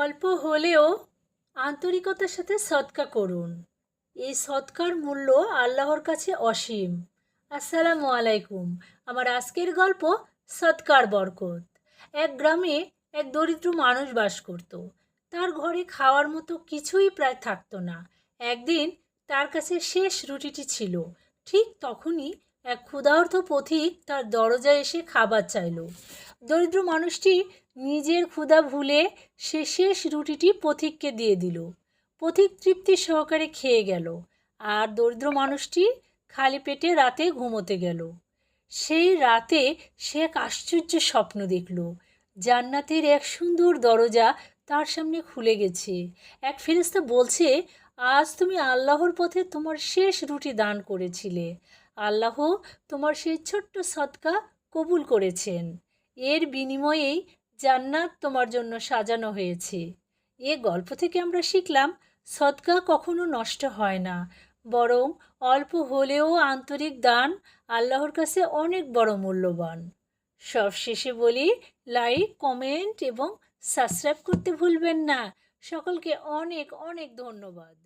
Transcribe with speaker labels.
Speaker 1: অল্প হলেও আন্তরিকতার সাথে সৎকা করুন। এই সৎকার মূল্য আল্লাহর কাছে অসীম। আসসালামু আলাইকুম। আমার আজকের গল্প সৎকার বরকত। এক গ্রামে এক দরিদ্র মানুষ বাস করত। তার ঘরে খাওয়ার মতো কিছুই প্রায় থাকতো না। একদিন তার কাছে শেষ রুটিটি ছিল। ঠিক তখনই এক ক্ষুধার্ত পথিক তার দরজায় এসে খাবার চাইল। দরিদ্র মানুষটি নিজের ক্ষুধা ভুলে সে শেষ রুটিটি পথিককে দিয়ে দিল। পথিক তৃপ্তি সহকারে খেয়ে গেল, আর দরিদ্র মানুষটি খালি পেটে রাতে ঘুমোতে গেল। সেই রাতে সে এক আশ্চর্য স্বপ্ন দেখল। জান্নাতের এক সুন্দর দরজা তার সামনে খুলে গেছে। এক ফেরেশতা বলছে, আজ তুমি আল্লাহর পথে তোমার শেষ রুটি দান করেছিলে। আল্লাহ তোমার সেই ছোট্ট সদকা কবুল করেছেন। এর বিনিময়েই জান্নাত তোমার জন্য সাজানো হয়েছে। এ গল্প থেকে আমরা শিখলাম, সদকা কখনো নষ্ট হয় না, বরং অল্প হলেও আন্তরিক দান আল্লাহর কাছে অনেক বড় মূল্যবান। সবশেষে বলি, লাইক, কমেন্ট এবং সাবস্ক্রাইব করতে ভুলবেন না। সকলকে অনেক অনেক ধন্যবাদ।